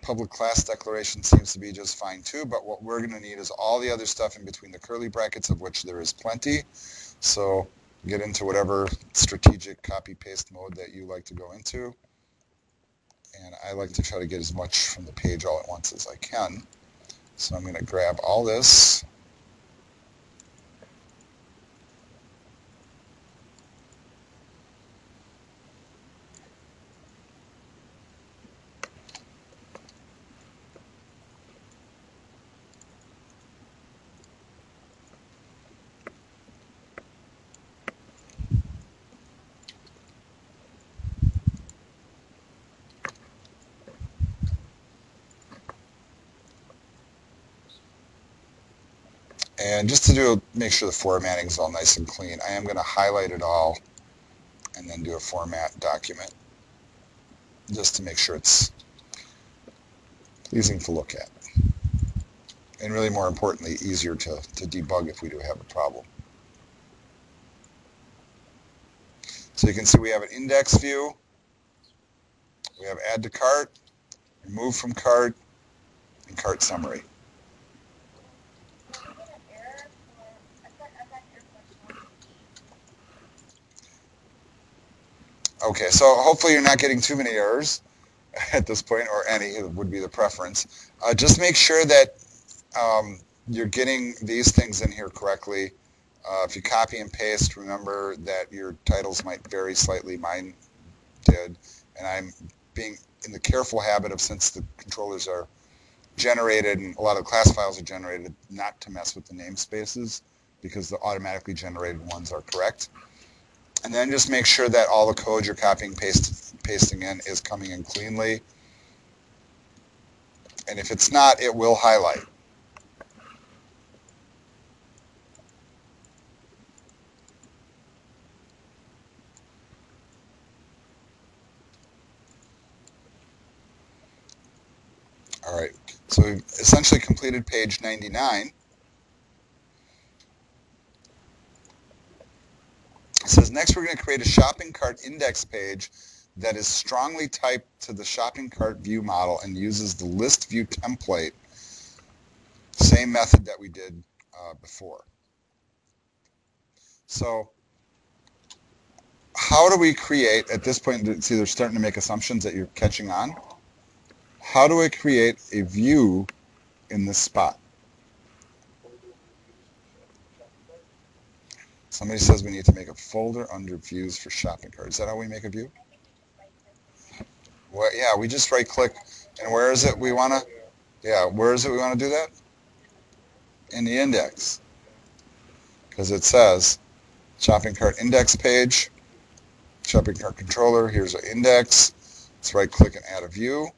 public class declaration seems to be just fine too, but what we're going to need is all the other stuff in between the curly brackets, of which there is plenty. So get into whatever strategic copy-paste mode that you like to go into. And I like to try to get as much from the page all at once as I can. So I'm going to grab all this. And just to make sure the formatting is all nice and clean, I am going to highlight it all and then do a format document just to make sure it's pleasing to look at. And really, more importantly, easier to debug if we do have a problem. So you can see we have an index view, we have add to cart, remove from cart, and cart summary. Okay, so hopefully you're not getting too many errors at this point, or any would be the preference. Just make sure that you're getting these things in here correctly. If you copy and paste, remember that your titles might vary slightly. Mine did. And I'm being in the careful habit of, since the controllers are generated and a lot of the class files are generated, not to mess with the namespaces because the automatically generated ones are correct. And then just make sure that all the code you're copying pasting in is coming in cleanly. And if it's not, it will highlight. All right, so we've essentially completed page 99. It says next we're going to create a shopping cart index page that is strongly typed to the shopping cart view model and uses the list view template, same method that we did before. So how do we create, at this point, see they're starting to make assumptions that you're catching on. How do I create a view in this spot? Somebody says we need to make a folder under views for shopping cart. Is that how we make a view? Well, yeah, we just right click, and where is it we want to, yeah, where is it we want to do that? In the index. Because it says shopping cart index page, shopping cart controller, here's an index. Let's right click and add a view.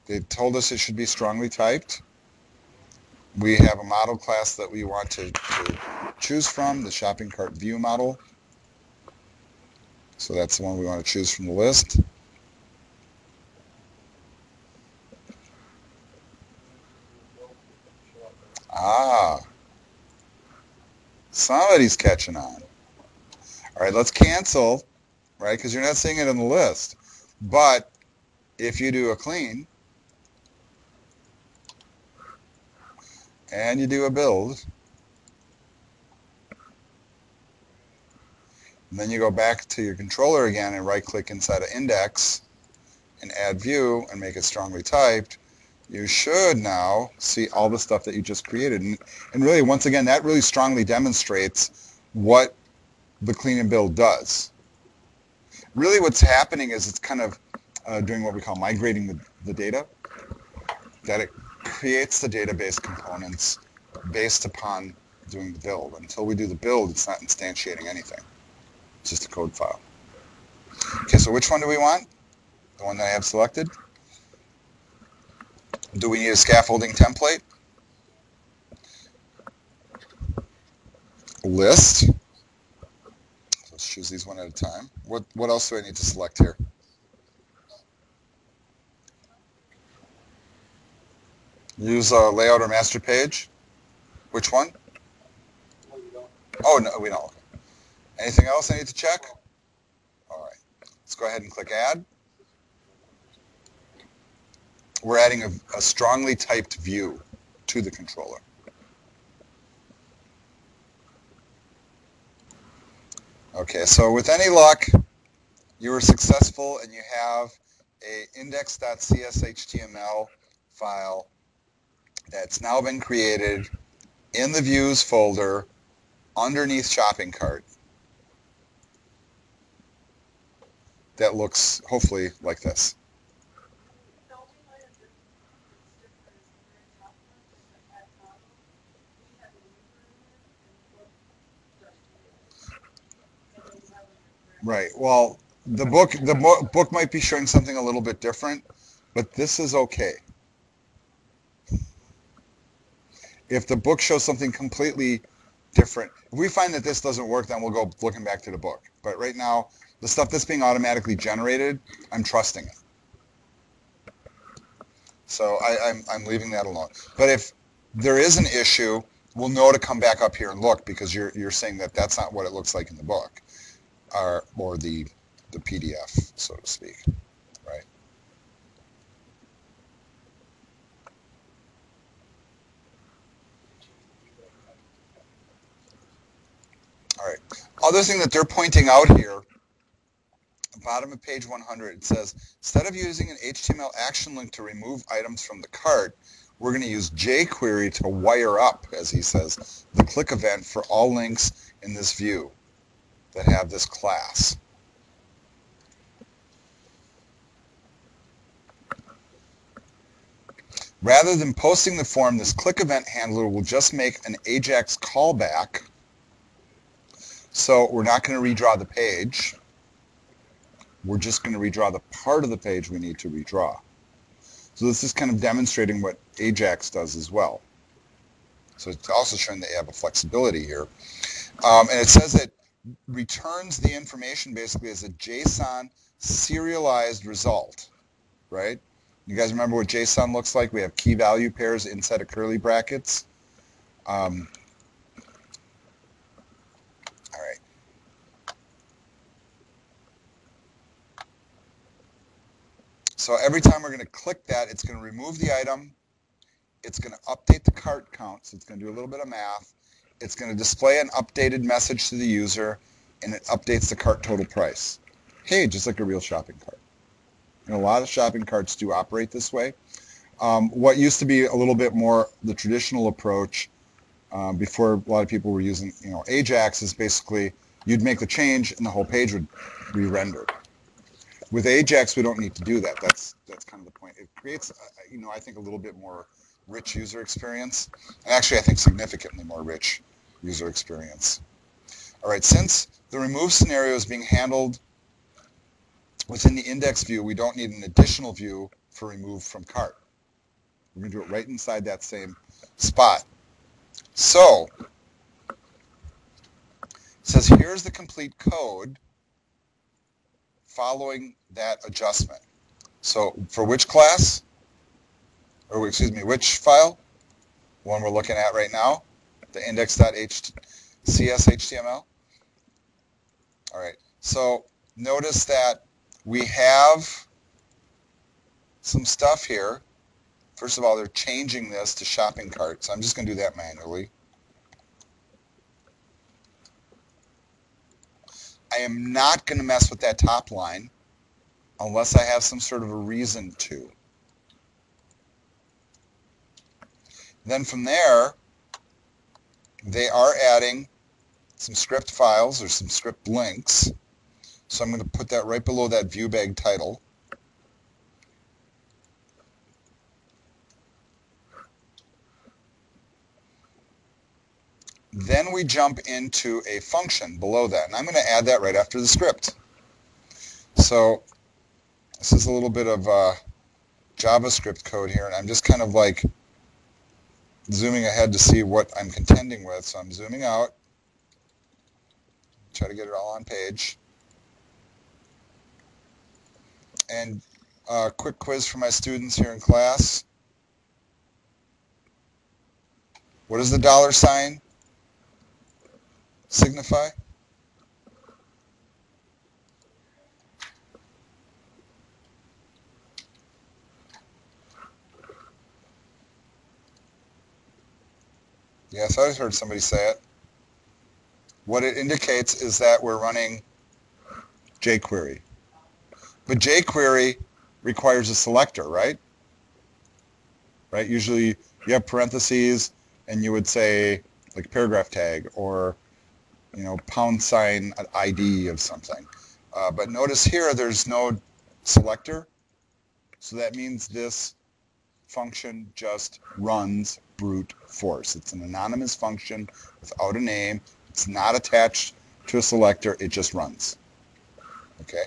They told us it should be strongly typed. We have a model class that we want to choose from, the shopping cart view model. So that's the one we want to choose from the list. Ah, somebody's catching on. All right, let's cancel, right, because you're not seeing it in the list. But if you do a clean and you do a build, and then you go back to your controller again and right-click inside of index and add view and make it strongly typed, you should now see all the stuff that you just created. And really, once again, that really strongly demonstrates what the clean and build does. Really what's happening is it's kind of doing what we call migrating the data, that it creates the database components based upon doing the build. Until we do the build, it's not instantiating anything. It's just a code file. Okay, so which one do we want? The one that I have selected? Do we need a scaffolding template? List. So let's choose these one at a time. What else do I need to select here? Use layout or master page. Which one? Oh, no, we don't. Okay. Anything else I need to check? All right. Let's go ahead and click Add. We're adding a strongly typed view to the controller. Okay, so with any luck, you were successful and you have a index.cshtml file that's now been created in the views folder underneath shopping cart that looks hopefully like this. Right. Well, the book might be showing something a little bit different, but this is okay. If the book shows something completely different, if we find that this doesn't work, then we'll go looking back to the book. But right now, the stuff that's being automatically generated, I'm trusting it. So I'm leaving that alone. But if there is an issue, we'll know to come back up here and look, because you're saying that that's not what it looks like in the book, or the PDF, so to speak, right? All right. Other thing that they're pointing out here, bottom of page 100, it says, instead of using an HTML action link to remove items from the cart, we're going to use jQuery to wire up, as he says, the click event for all links in this view that have this class. Rather than posting the form, this click event handler will just make an AJAX callback. So we're not going to redraw the page. We're just going to redraw the part of the page we need to redraw. So this is kind of demonstrating what AJAX does as well. So it's also showing that you have a flexibility here. And it says it returns the information basically as a JSON serialized result, right? You guys remember what JSON looks like? We have key value pairs inside of curly brackets. All right. So every time we're going to click that, it's going to remove the item. It's going to update the cart count, so it's going to do a little bit of math. It's going to display an updated message to the user, and it updates the cart total price. Hey, just like a real shopping cart. And a lot of shopping carts do operate this way. What used to be a little bit more the traditional approach before a lot of people were using, Ajax is basically you'd make the change and the whole page would re-render. With Ajax, we don't need to do that. That's kind of the point. It creates, I think a little bit more rich user experience, and actually I think significantly more rich user experience. All right, since the remove scenario is being handled within the index view, we don't need an additional view for remove from cart. We're going to do it right inside that same spot. So, it says here's the complete code following that adjustment. So, for which class? Or excuse me, which file? The one we're looking at right now, the index.cshtml. All right, so notice that we have some stuff here. First of all, they're changing this to shopping cart, so I'm just going to do that manually. I am not going to mess with that top line unless I have some sort of a reason to. Then from there, they are adding some script files or some script links. So I'm going to put that right below that view bag title. Then we jump into a function below that, and I'm going to add that right after the script. So this is a little bit of JavaScript code here, and I'm just kind of like zooming ahead to see what I'm contending with. So I'm zooming out, try to get it all on page. And a quick quiz for my students here in class. What does the $sign signify? Yes, I heard somebody say it. What it indicates is that we're running jQuery. But jQuery requires a selector, right? Right? Usually you have parentheses and you would say like paragraph tag or # ID of something. But notice here there's no selector. So that means this function just runs brute force. It's an anonymous function without a name. It's not attached to a selector. It just runs. Okay?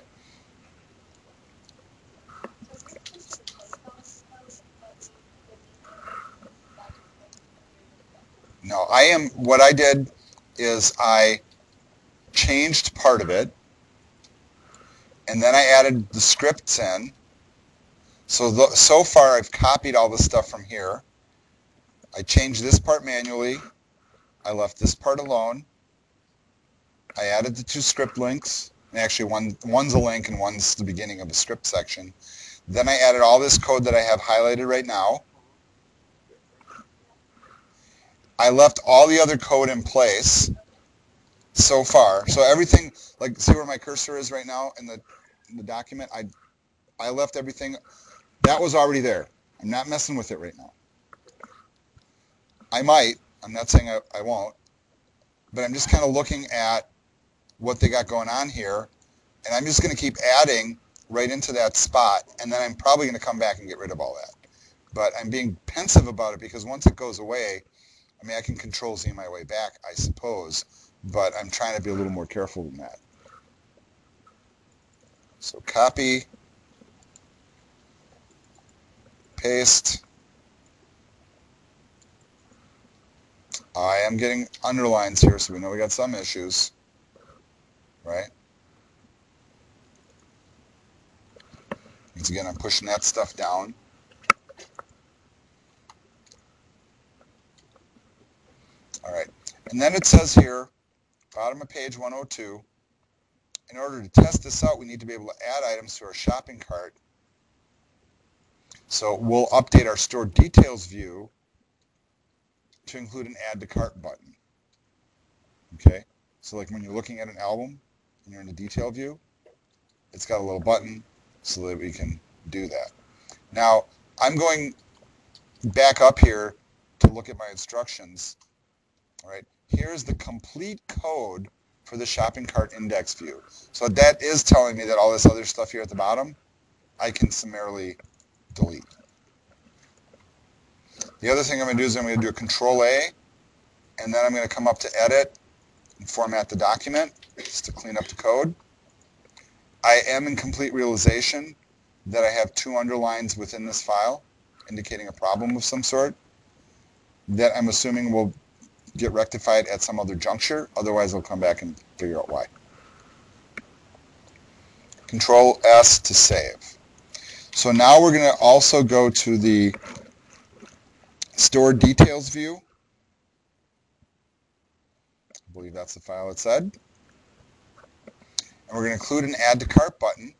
No, what I did is I changed part of it, and then I added the scripts in. So far I've copied all the stuff from here. I changed this part manually. I left this part alone. I added the two script links. And actually, one's a link and one's the beginning of a script section. Then I added all this code that I have highlighted right now. I left all the other code in place so far. So everything, like, see where my cursor is right now in the document? I left everything. That was already there. I'm not messing with it right now. I might. I'm not saying I won't. But I'm just kind of looking at what they got going on here. And I'm just going to keep adding right into that spot. And then I'm probably going to come back and get rid of all that. But I'm being pensive about it because once it goes away, I mean, I can Control-Z my way back, I suppose. But I'm trying to be a little more careful than that. So copy, paste. I am getting underlines here, so we know we got some issues, right? Once again, I'm pushing that stuff down. And then it says here, bottom of page 102, in order to test this out, we need to be able to add items to our shopping cart. So we'll update our store details view to include an add to cart button. Okay, so like when you're looking at an album and you're in the detail view, it's got a little button so that we can do that. Now, I'm going back up here to look at my instructions. All right, here's the complete code for the shopping cart index view. So that is telling me that all this other stuff here at the bottom, I can summarily delete. The other thing I'm going to do is I'm going to do a Control A, and then I'm going to come up to Edit and format the document just to clean up the code. I am in complete realization that I have 2 underlines within this file indicating a problem of some sort that I'm assuming will get rectified at some other juncture. Otherwise, I'll come back and figure out why. Control S to save. So now we're going to also go to the store details view. I believe that's the file it said. And we're going to include an add to cart button.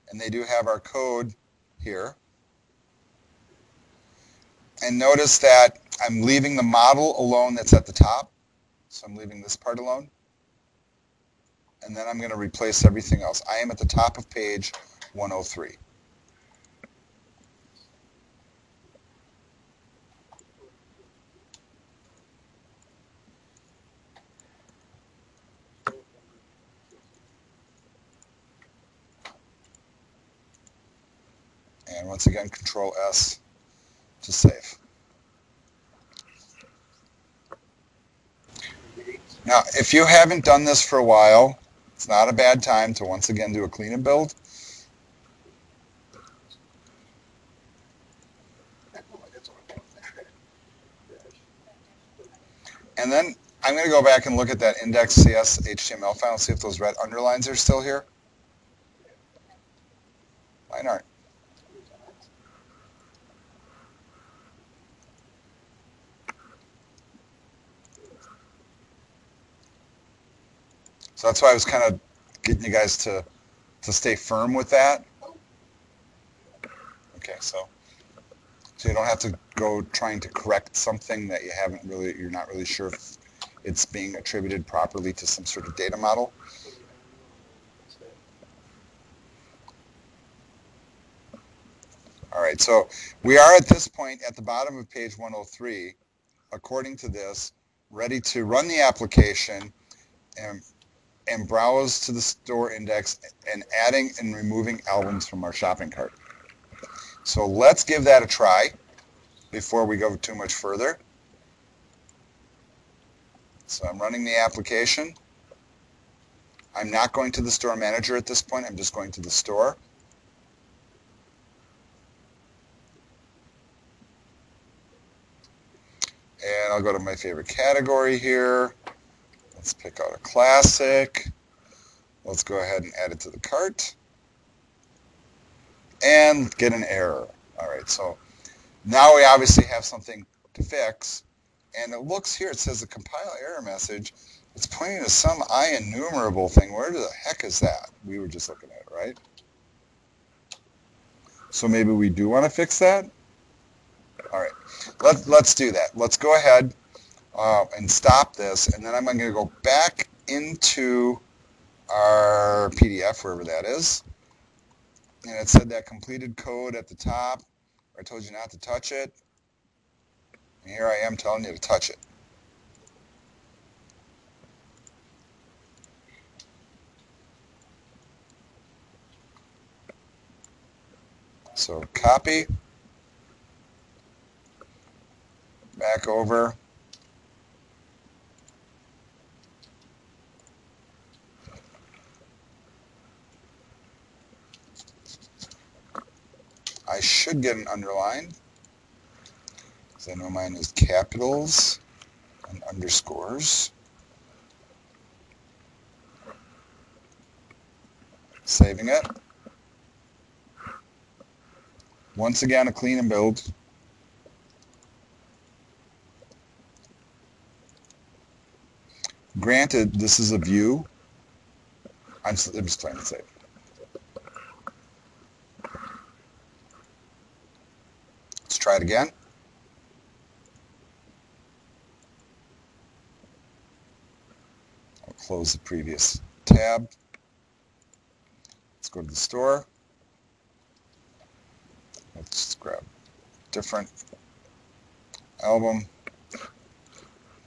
And they do have our code here. And notice that I'm leaving the model alone that's at the top. So I'm leaving this part alone. And then I'm going to replace everything else. I am at the top of page 103. And once again, Control S to save. Now, if you haven't done this for a while, it's not a bad time to once again do a clean and build. And then I'm going to go back and look at that index.cs HTML file and see if those red underlines are still here. Mine aren't. So that's why I was kind of getting you guys to stay firm with that. Okay, so you don't have to go trying to correct something that you're not really sure if it's being attributed properly to some sort of data model. All right, so we are at this point at the bottom of page 103, according to this, ready to run the application and browse to the store index and adding and removing albums from our shopping cart. So let's give that a try before we go too much further. So I'm running the application. I'm not going to the store manager at this point. I'm just going to the store. And I'll go to my favorite category here. Let's pick out a classic. Let's go ahead and add it to the cart. And get an error. All right, so now we obviously have something to fix. And it looks here, it says the compile error message. It's pointing to some IEnumerable thing. Where the heck is that? We were just looking at it, right? So maybe we do want to fix that? All right, let's do that. Let's go ahead and stop this, and then I'm going to go back into our PDF, wherever that is. And it said that completed code at the top. I told you not to touch it. And here I am telling you to touch it. So copy, back over. I should get an underline, because I know mine is capitals and underscores. Saving it. Once again, a clean and build. Granted, this is a view. I'm just playing it safe. Let's try it again. I'll close the previous tab. Let's go to the store. Let's grab a different album.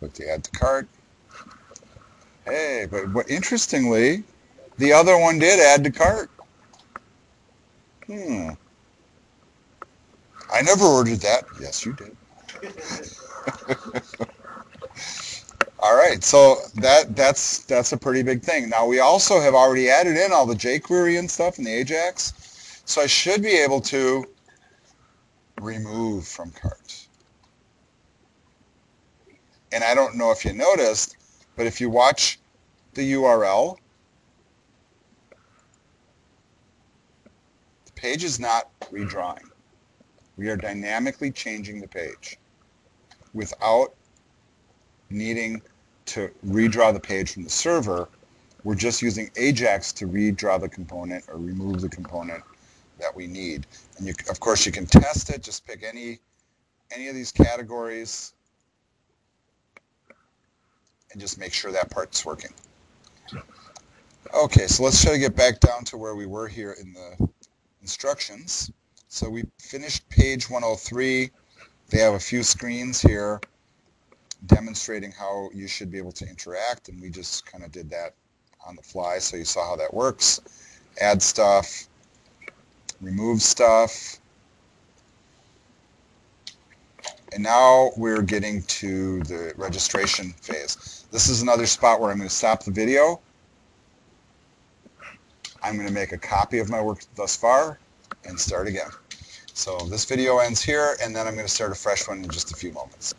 Put the add to cart. Hey, but interestingly, the other one did add to cart. I never ordered that. Yes, you did. All right, so that's a pretty big thing. Now we also have already added in all the jQuery and stuff in the Ajax, so I should be able to remove from cart. And I don't know if you noticed, but if you watch the URL, the page is not redrawing. We are dynamically changing the page without needing to redraw the page from the server. We're just using Ajax to redraw the component or remove the component that we need. And you, of course, you can test it. Just pick any of these categories and just make sure that part's working. Okay, so let's try to get back down to where we were here in the instructions. So we finished page 103. They have a few screens here demonstrating how you should be able to interact, and we just kind of did that on the fly, so you saw how that works. Add stuff, remove stuff, and now we're getting to the registration phase. This is another spot where I'm going to stop the video. I'm going to make a copy of my work thus far and start again. So this video ends here, and then I'm going to start a fresh one in just a few moments.